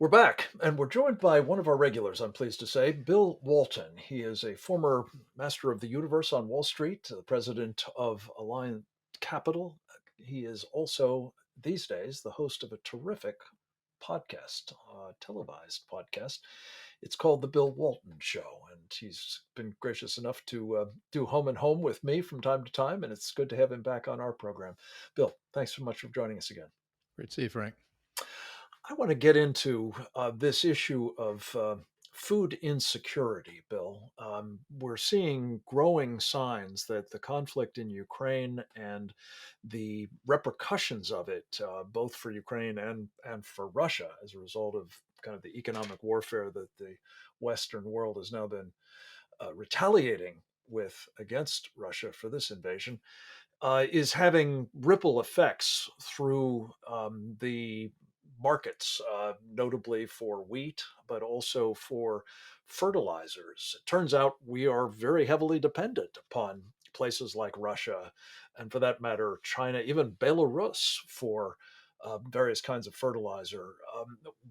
We're back, and we're joined by one of our regulars, I'm pleased to say, Bill Walton. He is a former master of the universe on Wall Street, the president of Alliant Capital. He is also, these days, the host of a terrific podcast, televised podcast. It's called The Bill Walton Show, and he's been gracious enough to do Home and Home with me from time to time, and it's good to have him back on our program. Bill, thanks so much for joining us again. Great to see you, Frank. I want to get into this issue of food insecurity, Bill. We're seeing growing signs that the conflict in Ukraine and the repercussions of it, both for Ukraine and for Russia, as a result of kind of the economic warfare that the Western world has now been retaliating with against Russia for this invasion, is having ripple effects through the markets, notably for wheat, but also for fertilizers. It turns out we are very heavily dependent upon places like Russia, and for that matter, China, even Belarus, for various kinds of fertilizer.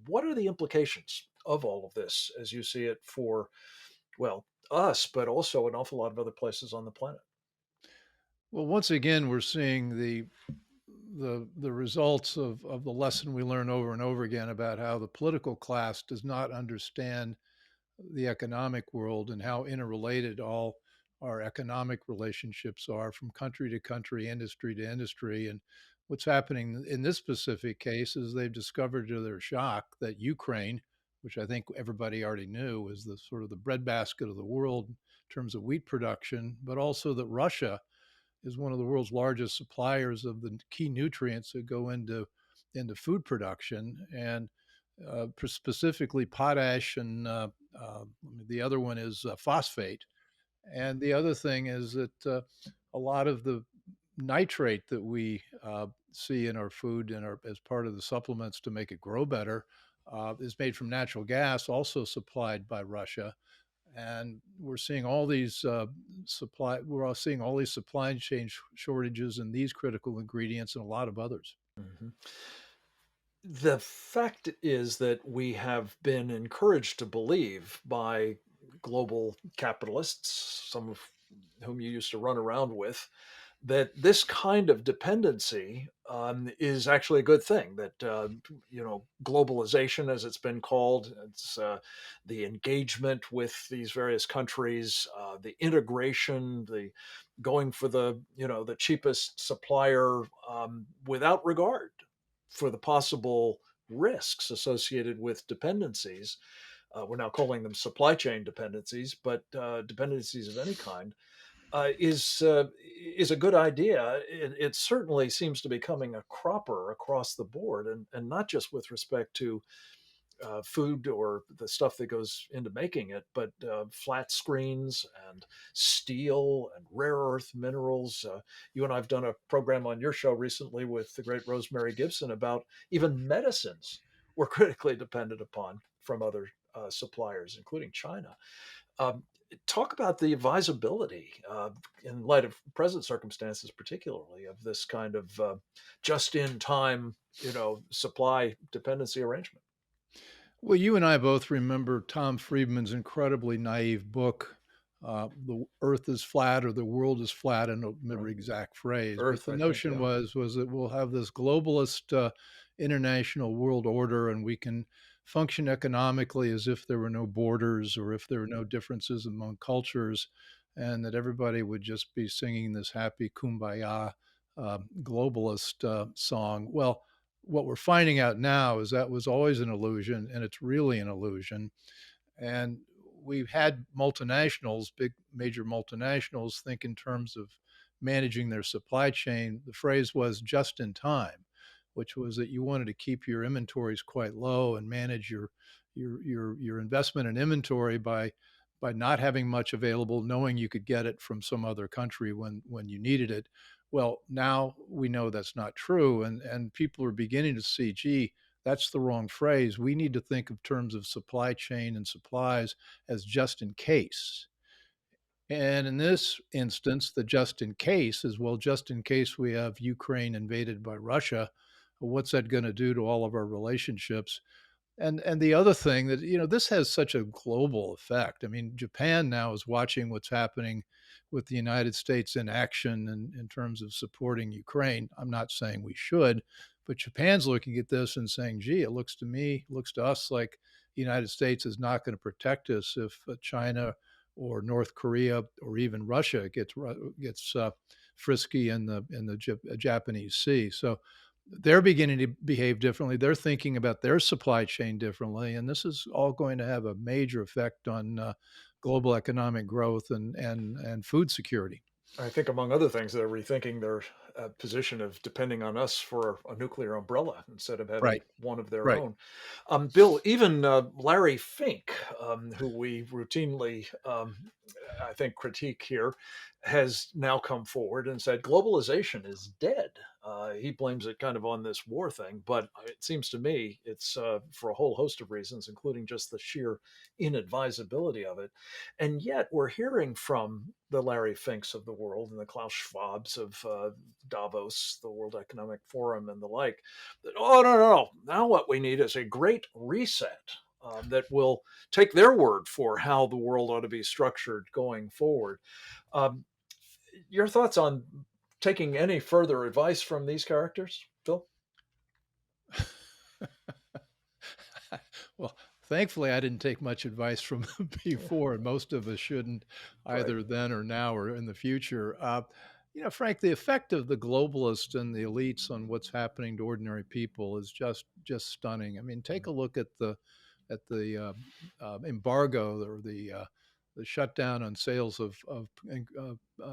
What are the implications of all of this as you see it for, well, us, but also an awful lot of other places on the planet? Well, once again, we're seeing the results of the lesson we learn over and over again about how the political class does not understand the economic world and how interrelated all our economic relationships are from country to country, industry to industry. And what's happening in this specific case is they've discovered to their shock that Ukraine, which I think everybody already knew is the sort of the breadbasket of the world in terms of wheat production, but also that Russia is one of the world's largest suppliers of the key nutrients that go into food production, and specifically potash, and the other one is phosphate. And the other thing is that a lot of the nitrate that we see in our food and our, as part of the supplements to make it grow better is made from natural gas, also supplied by Russia. And we're seeing all these we're all seeing all these supply chain shortages in these critical ingredients and a lot of others. Mhm. The fact is that we have been encouraged to believe by global capitalists, some of whom you used to run around with, that this kind of dependency is actually a good thing. That globalization, as it's been called, it's the engagement with these various countries, the integration, the going for the cheapest supplier without regard for the possible risks associated with dependencies. We're now calling them supply chain dependencies, but dependencies of any kind is a good idea. It certainly seems to be becoming a cropper across the board, and not just with respect to food or the stuff that goes into making it, but flat screens and steel and rare earth minerals. You and I have done a program on your show recently with the great Rosemary Gibson about even medicines we're critically dependent upon from other suppliers, including China. Um, Talk about the advisability, in light of present circumstances, particularly of this kind of just-in-time, supply dependency arrangement. Well, you and I both remember Tom Friedman's incredibly naive book, "The Earth is Flat" or "The World is Flat." I don't remember Right. the exact phrase, but Earth, the I think, notion yeah. was that we'll have this globalist international world order, and we can function economically as if there were no borders or if there were no differences among cultures, and that everybody would just be singing this happy kumbaya globalist song. Well, what we're finding out now is that was always an illusion, and it's really an illusion. And we've had multinationals, big major multinationals, think in terms of managing their supply chain. The phrase was just in time, which was that you wanted to keep your inventories quite low and manage your investment in inventory by not having much available, knowing you could get it from some other country when you needed it. Well, now we know that's not true, and people are beginning to see, gee, that's the wrong phrase. We need to think of terms of supply chain and supplies as just in case. And in this instance, the just in case is, well, just in case we have Ukraine invaded by Russia, what's that going to do to all of our relationships? And the other thing that, this has such a global effect. I mean, Japan now is watching what's happening with the United States in action in terms of supporting Ukraine. I'm not saying we should, but Japan's looking at this and saying, gee, it looks to me, looks to us like the United States is not going to protect us if China or North Korea or even Russia gets frisky in the Japanese Sea. So they're beginning to behave differently. They're thinking about their supply chain differently, and this is all going to have a major effect on global economic growth and food security. I think, among other things, they're rethinking their position of depending on us for a nuclear umbrella instead of having Right, one of their right. own. Bill, even Larry Fink, who we routinely, I think, critique here, has now come forward and said globalization is dead. He blames it kind of on this war thing, but it seems to me it's for a whole host of reasons, including just the sheer inadvisability of it. And yet we're hearing from the Larry Finks of the world and the Klaus Schwabs of Davos, the World Economic Forum, and the like, that, oh, no, no, no. Now what we need is a great reset that will take their word for how the world ought to be structured going forward. Um, your thoughts on taking any further advice from these characters, Phil? Well, thankfully, I didn't take much advice from them Yeah, before, and most of us shouldn't right. either then or now or in the future. Frank, the effect of the globalists and the elites on what's happening to ordinary people is just stunning. I mean, take a look at the embargo or the shutdown on sales of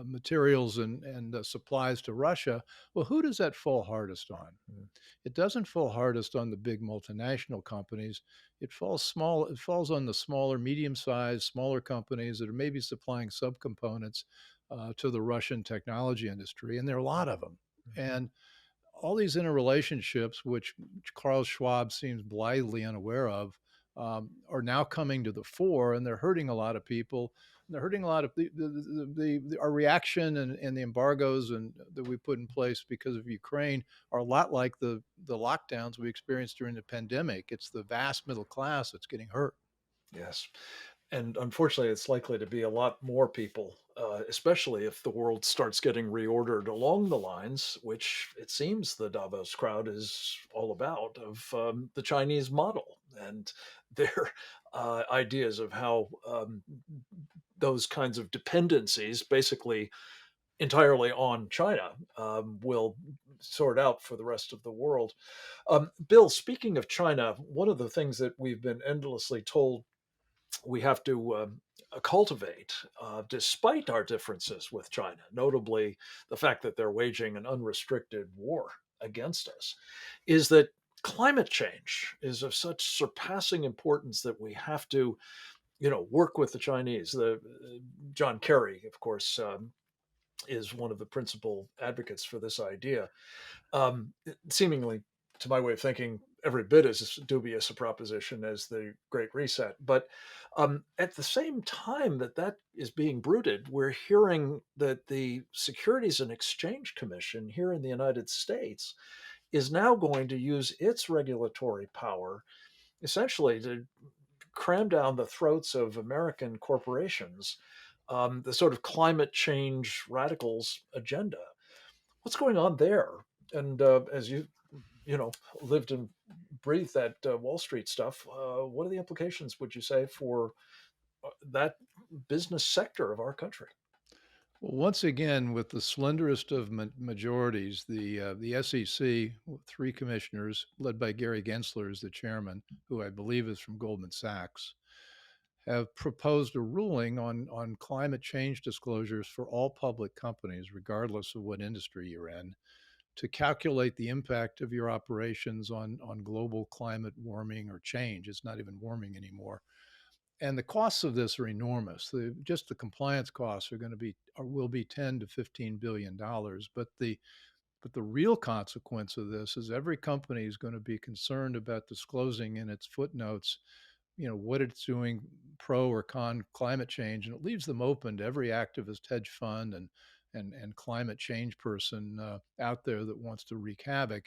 materials and supplies to Russia. Well, who does that fall hardest on? Mm. It doesn't fall hardest on the big multinational companies. It falls on the smaller, medium-sized, smaller companies that are maybe supplying subcomponents to the Russian technology industry, and there are a lot of them. Mhm. And all these interrelationships, which Carl Schwab seems blithely unaware of, are now coming to the fore, and they're hurting a lot of people. And they're hurting a lot of our reaction and the embargoes that we put in place because of Ukraine are a lot like the lockdowns we experienced during the pandemic. It's the vast middle class that's getting hurt. Yes. And unfortunately, it's likely to be a lot more people, especially if the world starts getting reordered along the lines, which it seems the Davos crowd is all about, of the Chinese model and their ideas of how those kinds of dependencies, basically entirely on China, will sort out for the rest of the world. Bill, speaking of China, one of the things that we've been endlessly told we have to cultivate, despite our differences with China, notably the fact that they're waging an unrestricted war against us, is that climate change is of such surpassing importance that we have to, work with the Chinese. The John Kerry, of course, is one of the principal advocates for this idea. Seemingly, to my way of thinking, every bit as dubious a proposition as the Great Reset. But at the same time that that is being bruited, we're hearing that the Securities and Exchange Commission here in the United States is now going to use its regulatory power essentially to cram down the throats of American corporations the sort of climate change radicals agenda. What's going on there? And as you know, lived and breathed that Wall Street stuff, what are the implications, would you say, for that business sector of our country? Well, once again, with the slenderest of majorities, the SEC, with three commissioners, led by Gary Gensler as the chairman, who I believe is from Goldman Sachs, have proposed a ruling on climate change disclosures for all public companies, regardless of what industry you're in, to calculate the impact of your operations on global climate warming or change. It's not even warming anymore. And the costs of this are enormous. Just the compliance costs are going to be or will be 10 to 15 billion dollars. But the real consequence of this is every company is going to be concerned about disclosing in its footnotes, what it's doing pro or con climate change, and it leaves them open to every activist hedge fund and climate change person out there that wants to wreak havoc.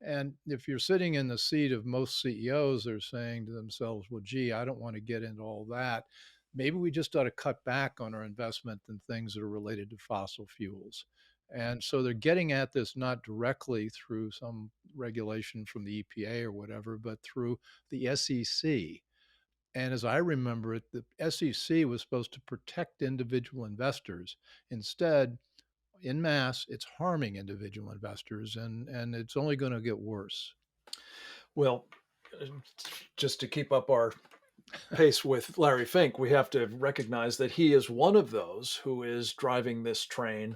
And if you're sitting in the seat of most CEOs, they're saying to themselves, well, gee, I don't want to get into all that. Maybe we just ought to cut back on our investment in things that are related to fossil fuels. And so they're getting at this not directly through some regulation from the EPA or whatever, but through the SEC. And as I remember it, the SEC was supposed to protect individual investors. Instead, in mass, it's harming individual investors, and it's only going to get worse. Well, uh, just to keep up our pace with Larry Fink, we have to recognize that he is one of those who is driving this train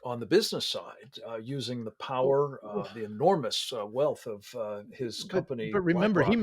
on the business side, using the Well, power, the enormous wealth of his but company remember, BlackRock he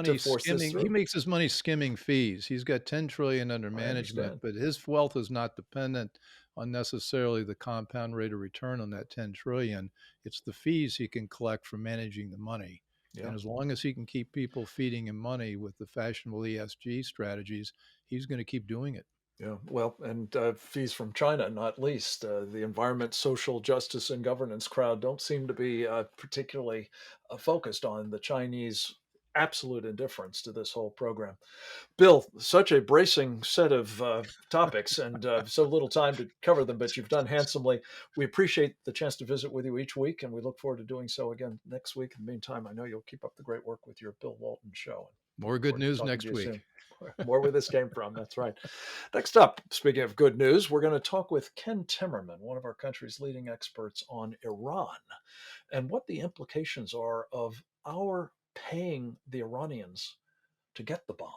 to force this through. makes his money skimming fees. He's got 10 trillion under I management, understand. but his wealth is not dependent on necessarily the compound rate of return on that 10 trillion. It's the fees he can collect from managing the money. Yeah. And as long as he can keep people feeding him money with the fashionable ESG strategies, he's going to keep doing it. Yeah, well, and fees from China, not least. The environment, social justice, and governance crowd don't seem to be particularly focused on the Chinese absolute indifference to this whole program. Bill, such a bracing set of topics and so little time to cover them, but you've done handsomely. We appreciate the chance to visit with you each week, and we look forward to doing so again next week. In the meantime, I know you'll keep up the great work with your Bill Walton show. And More look good forward to news talking to next you soon. week. More where this came from. That's right. Next up, speaking of good news, we're going to talk with Ken Timmerman, one of our country's leading experts on Iran, and what the implications are of our paying the Iranians to get the bomb.